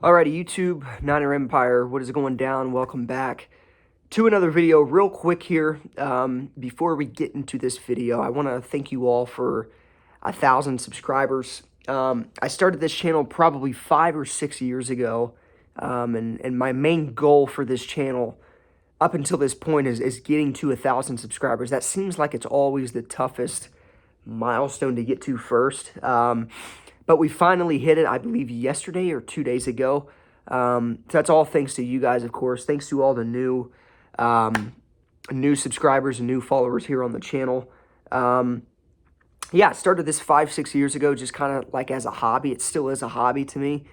Alrighty, YouTube, Niner Empire, what is going down? Welcome back to another video. Real quick here, before we get into this video, I want to thank you all for 1,000 subscribers. I started this channel probably 5 or 6 years ago, and my main goal for this channel up until this point is getting to 1,000 subscribers. That seems like it's always the toughest milestone to get to first. But we finally hit it, I believe, yesterday or 2 days ago. So that's all thanks to you guys, of course. Thanks to all the new subscribers and new followers here on the channel. Yeah, I started this 5-6 years ago just kind of like as a hobby. It still is a hobby to me.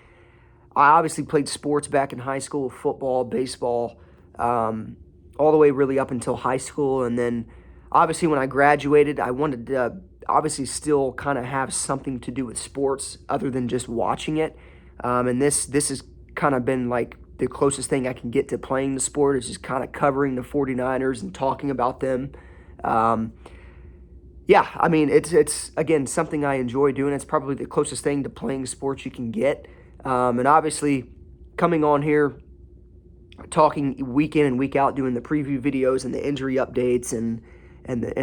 I obviously played sports back in high school, football, baseball, all the way really up until high school. And then obviously when I graduated, I wanted to obviously still kind of have something to do with sports other than just watching it. And this has kind of been like the closest thing I can get to playing the sport, is just kind of covering the 49ers and talking about them. Yeah, I mean, it's again, something I enjoy doing. It's probably the closest thing to playing sports you can get. And obviously coming on here, talking week in and week out, doing the preview videos and the injury updates and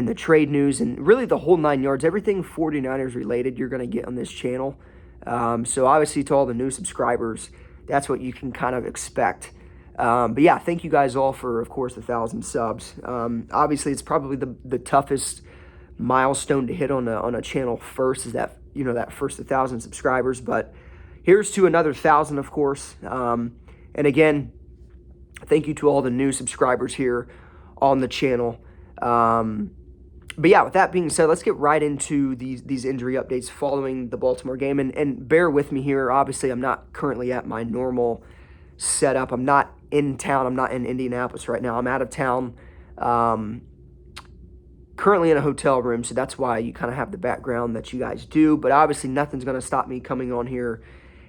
the trade news and really the whole 9 yards, everything 49ers related you're going to get on this channel. So obviously to all the new subscribers, that's what you can kind of expect. But yeah, thank you guys all for, of course, 1,000 subs. Obviously it's probably the toughest milestone to hit on a channel first, is that, you know, that first 1,000 subscribers. But here's to another 1,000, of course. And again, thank you to all the new subscribers here on the channel. But yeah, with that being said, let's get right into these injury updates following the Baltimore game. And bear with me here. Obviously, I'm not currently at my normal setup. I'm not in town. I'm not in Indianapolis right now. I'm out of town, currently in a hotel room. So that's why you kind of have the background that you guys do. But obviously, nothing's going to stop me coming on here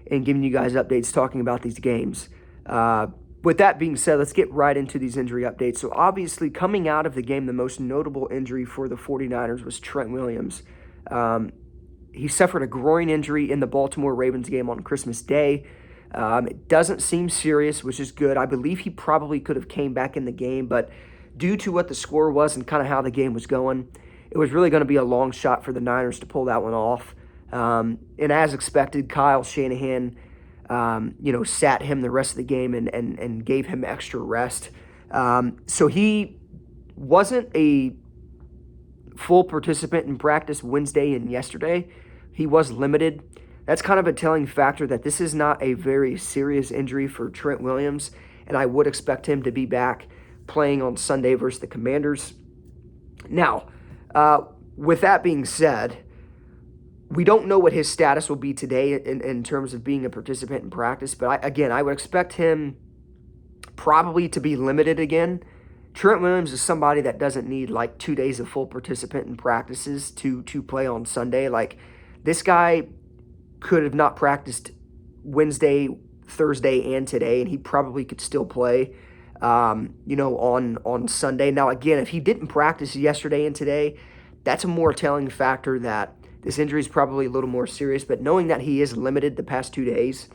and giving you guys updates, talking about these games. With that being said, let's get right into these injury updates. So obviously, coming out of the game, the most notable injury for the 49ers was Trent Williams. He suffered a groin injury in the Baltimore Ravens game on Christmas Day. It doesn't seem serious, which is good. I believe he probably could have came back in the game, but due to what the score was and kind of how the game was going, it was really going to be a long shot for the Niners to pull that one off. And as expected, Kyle Shanahan sat him the rest of the game and gave him extra rest. So he wasn't a full participant in practice Wednesday and yesterday. He was limited. That's kind of a telling factor that this is not a very serious injury for Trent Williams, and I would expect him to be back playing on Sunday versus the Commanders. Now, with that being said, we don't know what his status will be today in terms of being a participant in practice, but I would expect him probably to be limited again. Trent Williams is somebody that doesn't need like 2 days of full participant in practices to play on Sunday. Like, this guy could have not practiced Wednesday, Thursday, and today, and he probably could still play, on Sunday. Now, again, if he didn't practice yesterday and today, that's a more telling factor that this injury is probably a little more serious. But knowing that he is limited the past 2 days,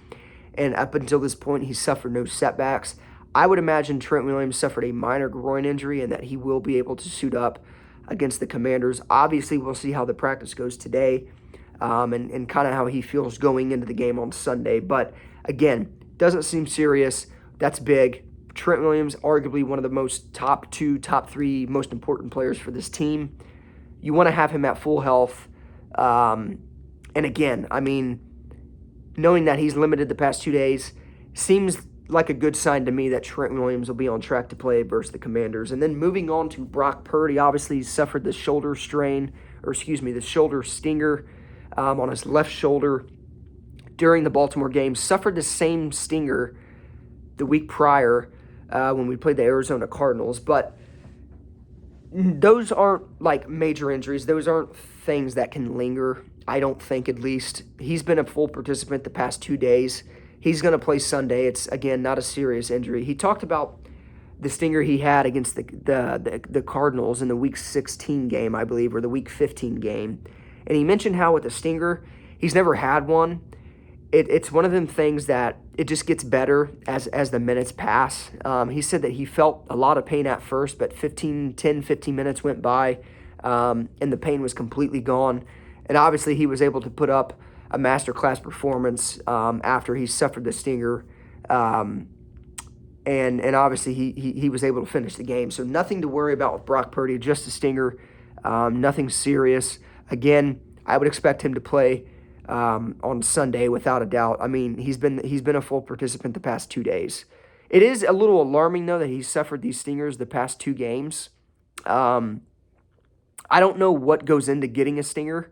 and up until this point he's suffered no setbacks, I would imagine Trent Williams suffered a minor groin injury and that he will be able to suit up against the Commanders. Obviously, we'll see how the practice goes today, and kind of how he feels going into the game on Sunday. But again, doesn't seem serious. That's big. Trent Williams, arguably one of the top 3 most important players for this team. You want to have him at full health. And again, I mean, knowing that he's limited the past 2 days seems like a good sign to me that Trent Williams will be on track to play versus the Commanders. And then moving on to Brock Purdy, obviously he suffered the shoulder stinger on his left shoulder during the Baltimore game. Suffered the same stinger the week prior when we played the Arizona Cardinals. But those aren't like major injuries. Those aren't things that can linger, I don't think, at least. He's been a full participant the past 2 days. He's going to play Sunday. It's, again, not a serious injury. He talked about the stinger he had against the Cardinals in the Week 16 game, I believe, or the Week 15 game. And he mentioned how with the stinger, he's never had one. it's one of them things that it just gets better as the minutes pass. He said that he felt a lot of pain at first, but 15 minutes went by, and the pain was completely gone. And obviously he was able to put up a masterclass performance after he suffered the stinger. And obviously he was able to finish the game. So nothing to worry about with Brock Purdy, just a stinger, nothing serious. Again, I would expect him to play on Sunday without a doubt. I mean, he's been a full participant the past 2 days. It is a little alarming though that he suffered these stingers the past 2 games. I don't know what goes into getting a stinger.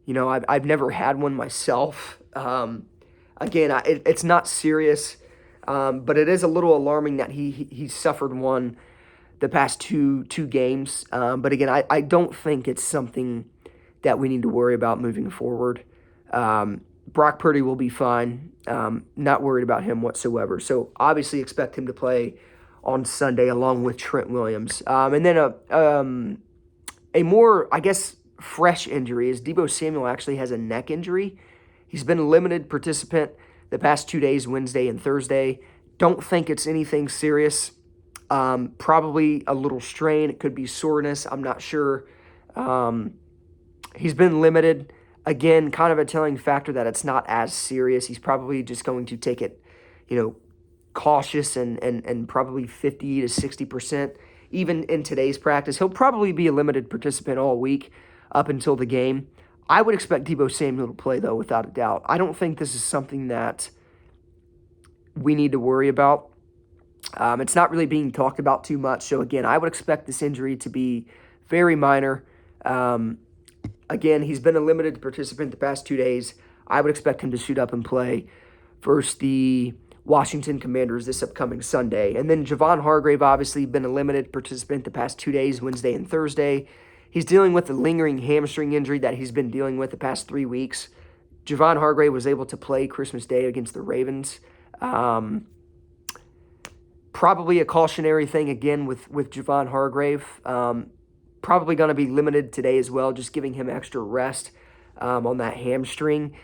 You know, I've never had one myself. Again, it's not serious, but it is a little alarming that he suffered one the past two games. But again, I don't think it's something that we need to worry about moving forward. Brock Purdy will be fine. Not worried about him whatsoever. So obviously expect him to play on Sunday along with Trent Williams. And then a more, I guess, fresh injury is Deebo Samuel actually has a neck injury. He's been a limited participant the past 2 days, Wednesday and Thursday. Don't think it's anything serious. Probably a little strain. It could be soreness. I'm not sure. He's been limited. Again, kind of a telling factor that it's not as serious. He's probably just going to take it, cautious and probably 50 to 60%. Even in today's practice, he'll probably be a limited participant all week up until the game. I would expect Deebo Samuel to play, though, without a doubt. I don't think this is something that we need to worry about. It's not really being talked about too much. So, again, I would expect this injury to be very minor. Again, he's been a limited participant the past 2 days. I would expect him to suit up and play versus the Washington Commanders this upcoming Sunday. And then Javon Hargrave, obviously, been a limited participant the past 2 days, Wednesday and Thursday. He's dealing with a lingering hamstring injury that he's been dealing with the past 3 weeks. Javon Hargrave was able to play Christmas Day against the Ravens. Probably a cautionary thing again with Javon Hargrave. Probably going to be limited today as well, just giving him extra rest on that hamstring.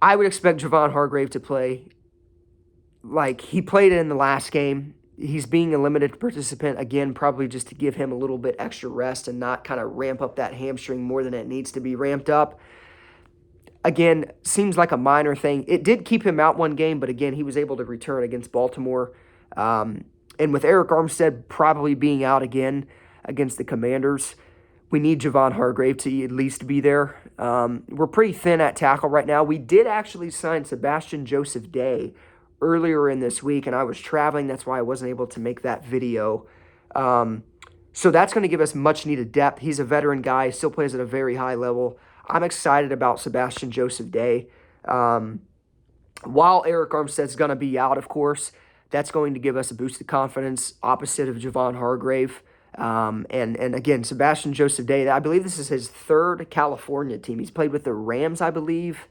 I would expect Javon Hargrave to play like he played in the last game. He's being a limited participant, again, probably just to give him a little bit extra rest and not kind of ramp up that hamstring more than it needs to be ramped up. Again, seems like a minor thing. It did keep him out one game, but again, he was able to return against Baltimore. And with Arik Armstead probably being out again against the Commanders, we need Javon Hargrave to at least be there. We're pretty thin at tackle right now. We did actually sign Sebastian Joseph Day earlier in this week, and I was traveling. That's why I wasn't able to make that video. So that's going to give us much-needed depth. He's a veteran guy, still plays at a very high level. I'm excited about Sebastian Joseph Day. While Arik Armstead's going to be out, of course, that's going to give us a boost of confidence opposite of Javon Hargrave. And again, Sebastian Joseph Day, I believe this is his 3rd California team. He's played with the Rams, I believe,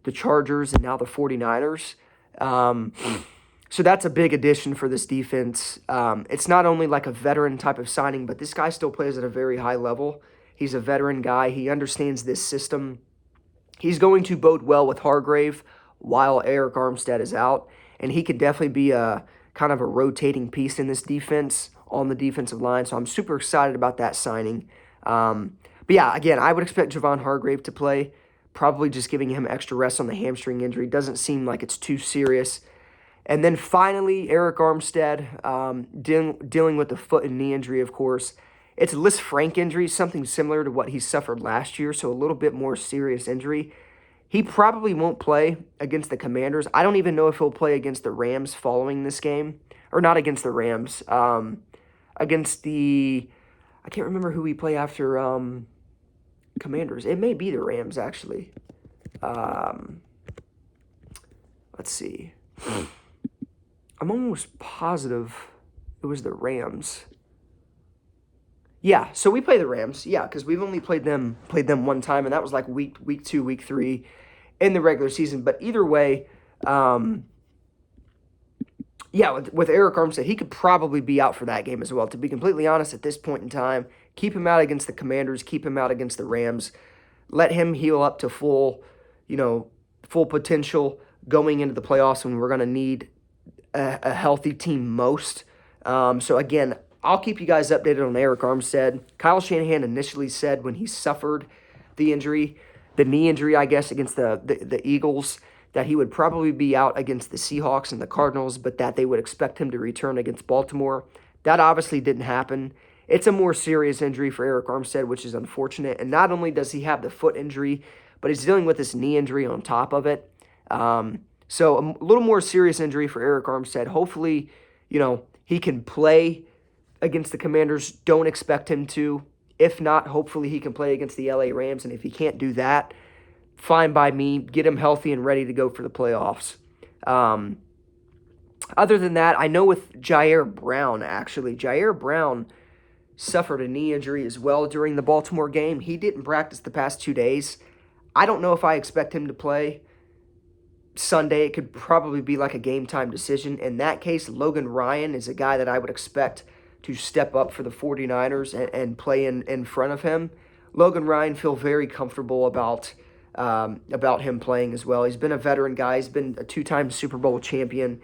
the Chargers, and now the 49ers. So that's a big addition for this defense. It's not only like a veteran type of signing, but this guy still plays at a very high level. He's a veteran guy. He understands this system. He's going to bode well with Hargrave while Arik Armstead is out, and he could definitely be a kind of a rotating piece in this defense on the defensive line. So I'm super excited about that signing. But yeah, again, I would expect Javon Hargrave to play, probably just giving him extra rest on the hamstring injury. Doesn't seem like it's too serious. And then finally, Arik Armstead, dealing with the foot and knee injury, of course. It's a Lisfranc injury, something similar to what he suffered last year, so a little bit more serious injury. He probably won't play against the Commanders. I don't even know if he'll play against the Rams following this game. Or not against the Rams. Against the... I can't remember who we play after Commanders. It may be the Rams, actually. Let's see. I'm almost positive it was the Rams. Yeah, so we play the Rams. Yeah, because we've only played them one time, and that was like week 2, week 3 in the regular season. But either way, with Arik Armstead, he could probably be out for that game as well. To be completely honest, at this point in time, keep him out against the Commanders, keep him out against the Rams, let him heal up to full full potential going into the playoffs when we're going to need a healthy team most. So again, I'll keep you guys updated on Arik Armstead. Kyle Shanahan initially said when he suffered the knee injury, I guess, against the Eagles, that he would probably be out against the Seahawks and the Cardinals, but that they would expect him to return against Baltimore. That obviously didn't happen. It's a more serious injury for Arik Armstead, which is unfortunate. And not only does he have the foot injury, but he's dealing with this knee injury on top of it. So a little more serious injury for Arik Armstead. Hopefully, he can play against the Commanders. Don't expect him to. If not, hopefully he can play against the LA Rams. And if he can't do that, fine by me. Get him healthy and ready to go for the playoffs. Other than that, I know with Jair Brown suffered a knee injury as well during the Baltimore game. He didn't practice the past 2 days. I don't know if I expect him to play Sunday. It could probably be like a game time decision. In that case, Logan Ryan is a guy that I would expect to step up for the 49ers and play in front of him. Logan Ryan, feel very comfortable about him playing as well. He's been a veteran guy. He's been a 2-time Super Bowl champion.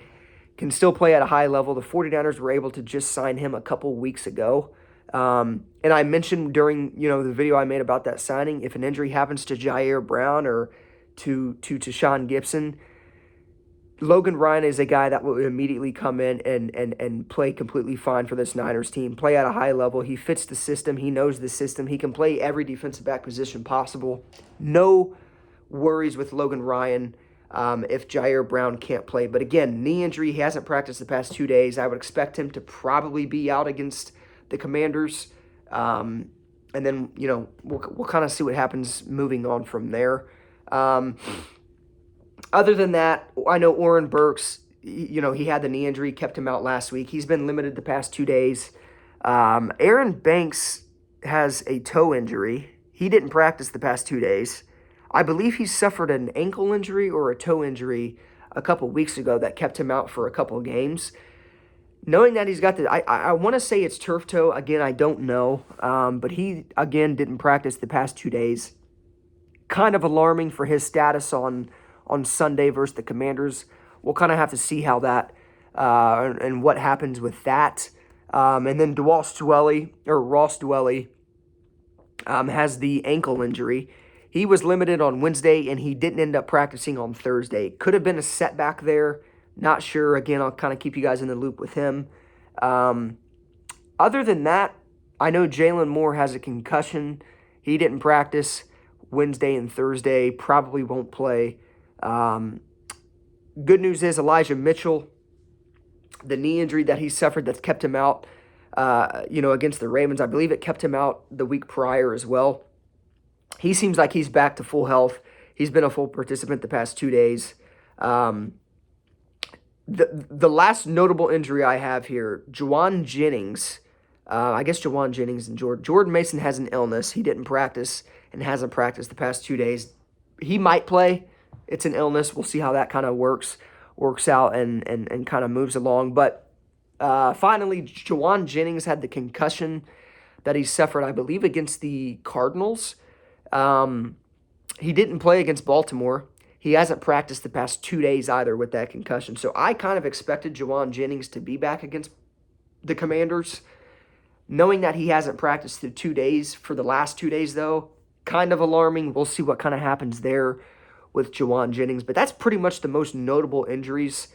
Can still play at a high level. The 49ers were able to just sign him a couple weeks ago. And I mentioned during the video I made about that signing, if an injury happens to Jair Brown or to Tashaun Gipson, Logan Ryan is a guy that will immediately come in and play completely fine for this Niners team, play at a high level. He fits the system. He knows the system. He can play every defensive back position possible. No worries with Logan Ryan if Jair Brown can't play. But again, knee injury. He hasn't practiced the past 2 days. I would expect him to probably be out against the Commanders. And then, we'll kind of see what happens moving on from there. Other than that, I know Oren Burks, he had the knee injury, kept him out last week. He's been limited the past 2 days. Aaron Banks has a toe injury. He didn't practice the past 2 days. I believe he suffered an ankle injury or a toe injury a couple weeks ago that kept him out for a couple of games. Knowing that he's got I want to say it's turf toe. Again, I don't know. But he, again, didn't practice the past 2 days. Kind of alarming for his status on Sunday versus the Commanders. We'll kind of have to see how that and what happens with that. And then Ross Dwelley has the ankle injury. He was limited on Wednesday, and he didn't end up practicing on Thursday. Could have been a setback there. Not sure. Again, I'll kind of keep you guys in the loop with him. Other than that, I know Jalen Moore has a concussion. He didn't practice Wednesday and Thursday. Probably won't play. Good news is Elijah Mitchell, the knee injury that he suffered that's kept him out, against the Ravens. I believe it kept him out the week prior as well. He seems like he's back to full health. He's been a full participant the past 2 days. The last notable injury I have here, Juwan Jennings. Juwan Jennings and Jordan Mason has an illness. He didn't practice and hasn't practiced the past 2 days. He might play. It's an illness. We'll see how that kind of works out and kind of moves along. But finally, Juwan Jennings had the concussion that he suffered, I believe, against the Cardinals. He didn't play against Baltimore. He hasn't practiced the past 2 days either with that concussion. So I kind of expected Juwan Jennings to be back against the Commanders. Knowing that he hasn't practiced the 2 days for the last 2 days, though, kind of alarming. We'll see what kind of happens there with Juwan Jennings. But that's pretty much the most notable injuries